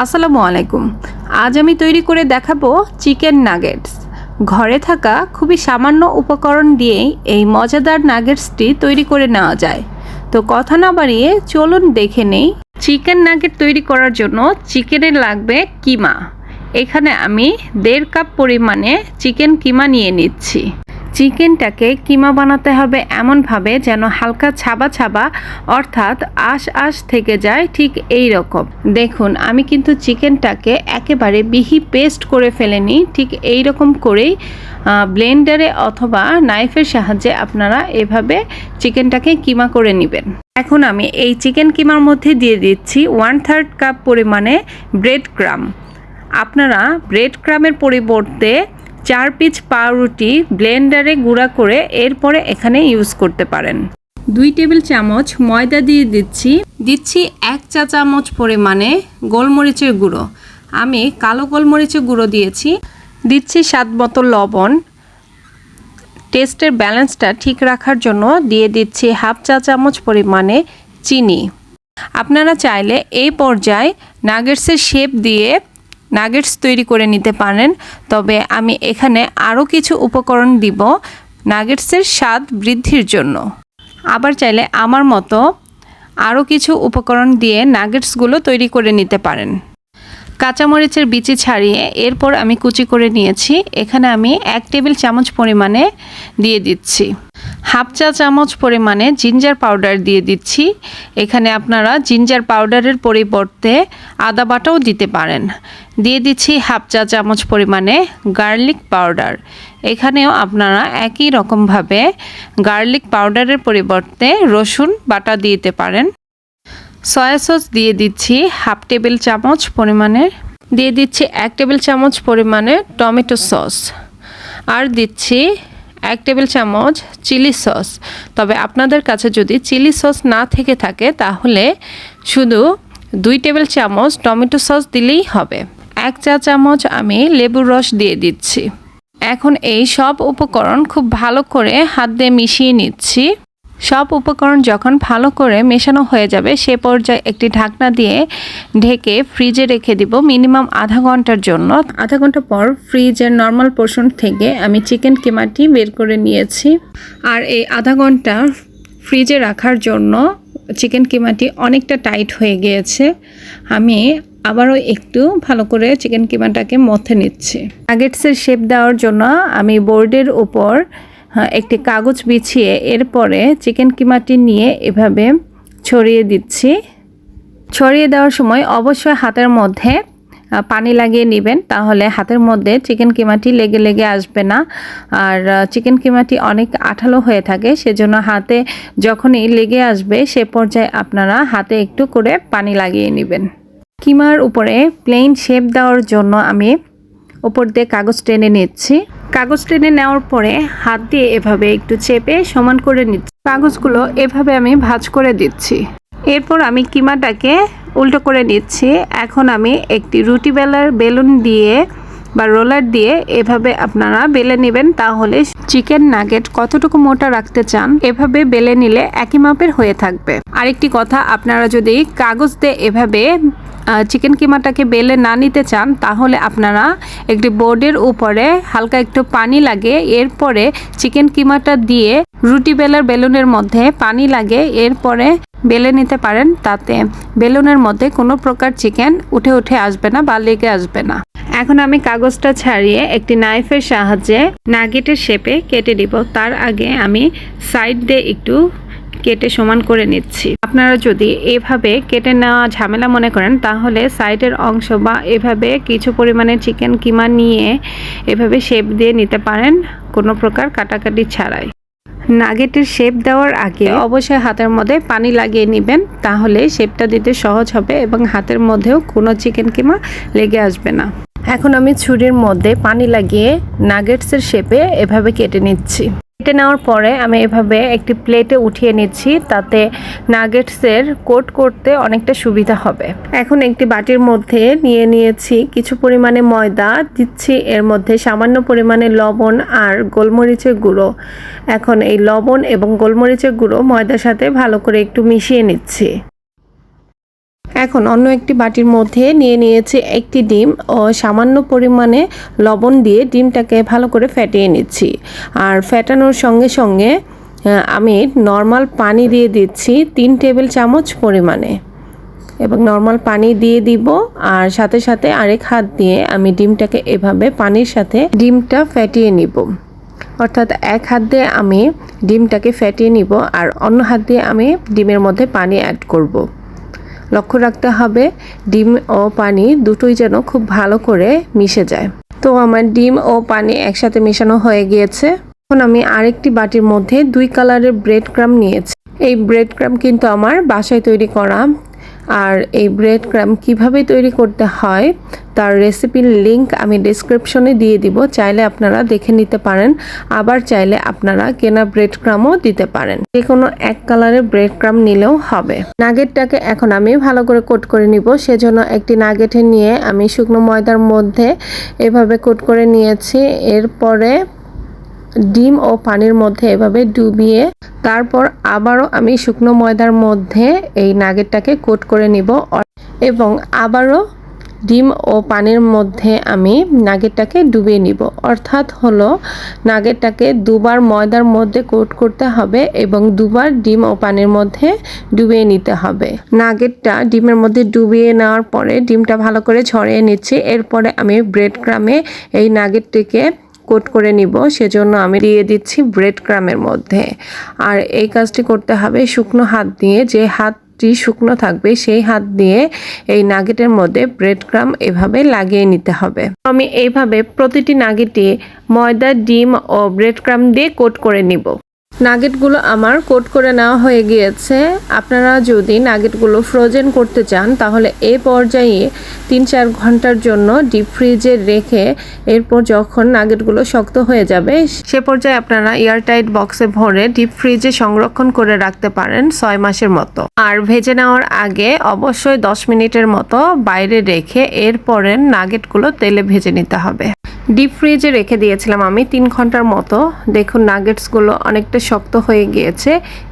আসসালামু আলাইকুম। আজ আমি তৈরি করে দেখাবো চিকেন নাগেটস। ঘরে থাকা খুবই সামান্য উপকরণ দিয়েই এই মজাদার নাগেটসটি তৈরি করে নেওয়া যায়। তো কথা না বাড়িয়ে চলুন দেখে নেই। চিকেন নাগেট তৈরি করার জন্য চিকেনের লাগবে কিমা। এখানে আমি 1.5 কাপ পরিমাণে চিকেন কিমা নিয়ে নিচ্ছি। চিকেনটাকে কিমা বানাতে হবে এমনভাবে যেন হালকা ছাবা ছাবা অর্থাৎ আঁশ থেকে যায়, ঠিক এই রকম। দেখুন, আমি কিন্তু চিকেনটাকে একেবারে মিহি পেস্ট করে ফেলেনি, ঠিক এই রকম করেই ব্লেন্ডারে অথবা নাইফের সাহায্যে আপনারা এভাবে চিকেনটাকে কিমা করে নেবেন। এখন আমি এই চিকেন কিমার মধ্যে দিয়ে দিচ্ছি 1/3 কাপ পরিমাণে ব্রেড ক্রাম। আপনারা ব্রেড ক্রামের পরিবর্তে 4 পিস পাউরুটি ব্লেন্ডারে গুঁড়া করে এরপরে এখানে ইউজ করতে পারেন। 2 টেবিল চামচ ময়দা দিয়ে দিচ্ছি 1 চা চামচ পরিমাণে গোলমরিচের গুঁড়ো। আমি কালো গোলমরিচের গুঁড়ো দিচ্ছি স্বাদ মতো লবণ। টেস্টের ব্যালেন্সটা ঠিক রাখার জন্য দিয়ে দিচ্ছি 1/2 চা চামচ পরিমাণে চিনি। আপনারা চাইলে এই পর্যায়ে নাগেটসের শেপ দিয়ে নাগেটস তৈরি করে নিতে পারেন, তবে আমি এখানে আরও কিছু উপকরণ দিব নাগেটসের স্বাদ বৃদ্ধির জন্য। আবার চাইলে আমার মতো আরও কিছু উপকরণ দিয়ে নাগেটসগুলো তৈরি করে নিতে পারেন। কাঁচামরিচের বিচি ছাড়িয়ে এরপর আমি কুচি করে নিয়েছি। এখানে আমি 1 টেবিল চামচ পরিমাণে দিয়ে দিচ্ছি। 1/2 চা চামচ পরিমাণে জিঞ্জার পাউডার দিয়ে দিচ্ছি। এখানে আপনারা জিঞ্জার পাউডারের পরিবর্তে আদা বাটাও দিতে পারেন। দিয়ে দিচ্ছি 1/2 চা চামচ পরিমাণে গার্লিক পাউডার। এখানেও আপনারা একই রকমভাবে গার্লিক পাউডারের পরিবর্তে রসুন বাটা দিতে পারেন। সয়া সস দিয়ে দিচ্ছি 1/2 টেবিল চামচ পরিমাণে। দিয়ে দিচ্ছি 1 টেবিল চামচ পরিমাণে টমেটো সস। আর দিচ্ছি 1 টেবিল চামচ চিলি সস। তবে আপনাদের কাছে যদি চিলি সস না থেকে থাকে তাহলে শুধু 2 টেবিল চামচ টমেটো সস দিলেই হবে। 1 চা চামচ আমি লেবুর রস দিয়ে দিচ্ছি। এখন এই সব উপকরণ খুব ভালো করে হাত দিয়ে মিশিয়ে নিচ্ছি। সব উপকরণ যখন ভালো করে মেশানো হয়ে যাবে সে পর্যায়ে একটি ঢাকনা দিয়ে ঢেকে ফ্রিজে রেখে দিব মিনিমাম আধা ঘন্টার জন্য। আধা ঘন্টা পর ফ্রিজের নর্মাল পোর্শন থেকে আমি চিকেন কিমাটি বের করে নিয়েছি। আর এই আধা ঘন্টা ফ্রিজে রাখার জন্য চিকেন কিমাটি অনেকটা টাইট হয়ে গিয়েছে। আমি আবারও একটু ভালো করে চিকেন কিমাটাকে মথে নিচ্ছি। নাগেটসের শেপ দেওয়ার জন্য আমি বোর্ডের উপর একটি কাগজ বিছিয়ে এরপরে চিকেন কিমাটি নিয়ে এভাবে ছড়িয়ে দিচ্ছি। ছড়িয়ে দেওয়ার সময় অবশ্যই হাতের মধ্যে পানি লাগিয়ে নেবেন, তাহলে হাতের মধ্যে চিকেন কিমাটি লেগে আসবে না। আর চিকেন কিমাটি অনেক আঠালো হয়ে থাকে, সেজন্য হাতে যখনই লেগে আসবে সে পর্যায়ে আপনারা হাতে একটু করে পানি লাগিয়ে নেবেন। কিমার উপরে প্লেন শেপ দেওয়ার জন্য আমি উপর দিয়ে কাগজ টেনে নিচ্ছি। কাগজ টেনে নেওয়ার পরে হাত দিয়ে এভাবে একটু চেপে সমান করে নিচ্ছি। কাগজগুলো এভাবে আমি ভাঁজ করে দিচ্ছি। এরপর আমি কিমাটাকে উল্টো করে নিচ্ছি। এখন আমি একটি রুটি বেলার বেলুন দিয়ে বা রোলার দিয়ে এভাবে আপনারা বেলে নেবেন, তাহলে চিকেন নাগেট কতটুকু মোটা রাখতে চান এভাবে বেলে নিলে একই মাপের হয়ে থাকবে। আরেকটি কথা, আপনারা যদি কাগজ দিয়ে এভাবে চিকেন কিমাটাকে বেলে না নিতে চান তাহলে আপনারা একটি বোর্ডের উপরে হালকা একটু পানি লাগে এরপরে চিকেন কিমাটা দিয়ে রুটি বেলার বেলুনের মধ্যে পানি লাগে এরপরে বেলে নিতে পারেন। তাতে বেলুনের মধ্যে কোনো প্রকার চিকেন উঠে আসবে না বা লেগে আসবে না। এখন আমি কাগজটা ছাড়িয়ে একটি নাইফের সাহায্যে নাগেটের শেপে কেটে দিব। তার আগে আমি সাইড দিয়ে একটু কেটে সমান করে নিচ্ছি। আপনারা যদি এভাবে কেটে নেওয়া ঝামেলা মনে করেন তাহলে সাইডের অংশ বা এভাবে কিছু পরিমাণে চিকেন কিমা নিয়ে এভাবে শেপ দিয়ে নিতে পারেন কোনো প্রকার কাটাকাটি ছাড়াই। নাগেটের শেপ দেওয়ার আগে অবশ্যই হাতের মধ্যে পানি লাগিয়ে নেবেন, তাহলে শেপটা দিতে সহজ হবে এবং হাতের মধ্যেও কোনো চিকেন কিমা লেগে আসবে না। এখন আমি ছুরির মধ্যে পানি লাগিয়ে নাগেটসের শেপে এভাবে কেটে নিচ্ছি। কেটে নেওয়ার পরে আমি এভাবে একটি প্লেটে উঠিয়ে নিচ্ছি, তাতে নাগেটসের কোট করতে অনেকটা সুবিধা হবে। এখন একটি বাটির মধ্যে নিয়ে নিয়েছি কিছু পরিমাণে ময়দা, দিচ্ছি এর মধ্যে সামান্য পরিমাণে লবণ আর গোলমরিচের গুঁড়ো। এখন এই লবণ এবং গোলমরিচের গুঁড়ো ময়দার সাথে ভালো করে একটু মিশিয়ে নিচ্ছি। এখন অন্য একটি বাটির মধ্যে নিয়ে নিয়েছি একটি ডিম ও সামান্য পরিমাণে লবণ দিয়ে ডিমটাকে ভালো করে ফেটিয়ে নিচ্ছি। আর ফেটানোর সঙ্গে সঙ্গে আমি নর্মাল পানি দিয়ে দিচ্ছি 3 টেবিল চামচ পরিমাণে, এবং নর্মাল পানি দিয়ে দিব। আর সাথে সাথে আরেক হাত দিয়ে আমি ডিমটাকে এভাবে পানির সাথে ডিমটা ফেটিয়ে নিব। অর্থাৎ এক হাত দিয়ে আমি ডিমটাকে ফেটিয়ে নিব আর অন্য হাত দিয়ে আমি ডিমের মধ্যে পানি অ্যাড করব। লক্ষ্য রাখতে হবে ডিম ও পানি দুটোই যেন খুব ভালো করে মিশে যায়। তো আমার ডিম ও পানি একসাথে মেশানো হয়ে গিয়েছে। এখন আমি আরেকটি বাটির মধ্যে 2 কালারের ব্রেড ক্রাম্ব নিয়েছি। এই ব্রেড ক্রাম্ব কিন্তু আমার বাসায় তৈরি করা। আর এই ব্রেড ক্রাম্ব কীভাবে তৈরি করতে হয় তার রেসিপির লিংক আমি ডেসক্রিপশনে দিয়ে দিব, চাইলে আপনারা দেখে নিতে পারেন। আবার চাইলে আপনারা কেনা ব্রেড ক্রাম্বও দিতে পারেন, যে কোনো এক কালারের ব্রেড ক্রাম্ব নিলেও হবে। নাগেটটাকে এখন আমি ভালো করে কোট করে নিব। সেজন্য একটি নাগেটে নিয়ে আমি শুকনো ময়দার মধ্যে এভাবে কোট করে নিয়েছি। এরপরে ডিম ও পানির মধ্যে এভাবে ডুবিয়ে তারপর আবারও আমি শুকনো ময়দার মধ্যে এই নাগেটটাকে কোট করে নিব, এবং আবারও ডিম ও পানির মধ্যে আমি নাগেটটাকে ডুবিয়ে নিব। অর্থাৎ হলো নাগেটটাকে দুবার ময়দার মধ্যে কোট করতে হবে এবং দুবার ডিম ও পানির মধ্যে ডুবিয়ে নিতে হবে। নাগেটটা ডিমের মধ্যে ডুবিয়ে নেওয়ার পরে ডিমটা ভালো করে ছড়িয়ে নিচ্ছি। এরপরে আমি ব্রেড ক্রামে এই নাগেটটিকে কোট করে নিব, সেজন্য আমি দিয়ে দিচ্ছি ব্রেড ক্রামের মধ্যে। আর এই কাজটি করতে হবে শুকনো হাত দিয়ে, যে হাতটি শুকনো থাকবে সেই হাত দিয়ে এই নাগেটের মধ্যে ব্রেড ক্রাম এভাবে লাগিয়ে নিতে হবে। আমি এইভাবে প্রতিটি নাগেটে ময়দা, ডিম ও ব্রেড ক্রাম দিয়ে কোট করে নিব। নাগেটগুলো আমার কোট করে নেওয়া হয়ে গিয়েছে। আপনারা যদি নাগেটগুলো ফ্রোজেন করতে চান তাহলে এই পর্যায়ে 3-4 ঘন্টার জন্য ডিপ ফ্রিজে রেখে এরপর যখন নাগেটগুলো শক্ত হয়ে যাবে সে পর্যায়ে আপনারা এয়ারটাইট বক্সে ভরে ডিপ ফ্রিজে সংরক্ষণ করে রাখতে পারেন 6 মাসের মতো। আর ভেজে নেওয়ার আগে অবশ্যই 10 মিনিটের মতো বাইরে রেখে এরপরে নাগেটগুলো তেলে ভেজে নিতে হবে। ডিপ ফ্রিজে রেখে দিয়েছিলাম আমি 3 ঘন্টার মতো। দেখুন নাগেটসগুলো অনেকটা শক্ত হয়ে গিয়েছে।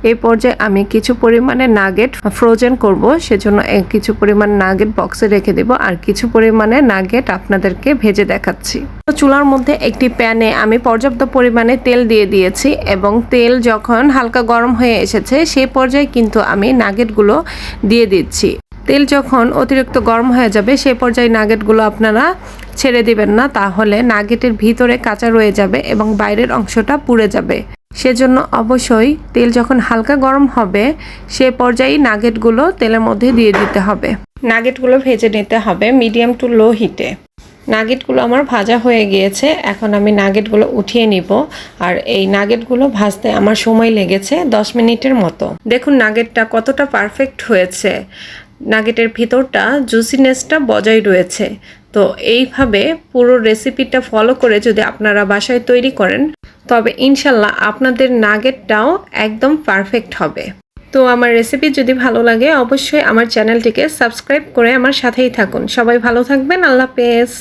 এই পর্যায়ে আমি কিছু পরিমাণে নাগেট ফ্রোজেন করব, সেজন্য কিছু পরিমাণ নাগেট বক্সে রেখে দেব আর কিছু পরিমাণে নাগেট আপনাদেরকে ভেজে দেখাচ্ছি। চুলার মধ্যে একটি প্যানে আমি পর্যাপ্ত পরিমাণে তেল দিয়ে দিয়েছি এবং তেল যখন হালকা গরম হয়ে এসেছে সেই পর্যায়ে কিন্তু আমি নাগেটগুলো দিয়ে দিচ্ছি। তেল যখন অতিরিক্ত গরম হয়ে যাবে সেই পর্যায়ে নাগেটগুলো আপনারা ছেড়ে দিবেন না, তাহলে নাগেটের ভিতরে কাঁচা রয়ে যাবে এবং বাইরের অংশটা পুড়ে যাবে। সেজন্য অবশ্যই তেল যখন হালকা গরম হবে সে পর্যায়ে নাগেটগুলো তেলের মধ্যে দিয়ে দিতে হবে। নাগেটগুলো ভেজে নিতে হবে মিডিয়াম টু লো হিটে। নাগেটগুলো আমার ভাজা হয়ে গিয়েছে, এখন আমি নাগেটগুলো উঠিয়ে নিব। আর এই নাগেটগুলো ভাজতে আমার সময় লেগেছে 10 মিনিটের মতো। দেখুন নাগেটটা কতটা পারফেক্ট হয়েছে, নাগেটের ভিতরটা জুসিনেসটা বজায় রয়েছে। তো এইভাবে পুরো রেসিপিটা ফলো করে যদি আপনারা বাসায় তৈরি করেন তবে ইনশাল্লাহ আপনাদের নাগেটটাও একদম পারফেক্ট হবে। তো আমার রেসিপি যদি ভালো লাগে অবশ্যই আমার চ্যানেলটিকে সাবস্ক্রাইব করে আমার সাথেই থাকুন। সবাই ভালো থাকবেন, আল্লাহ হাফেজ।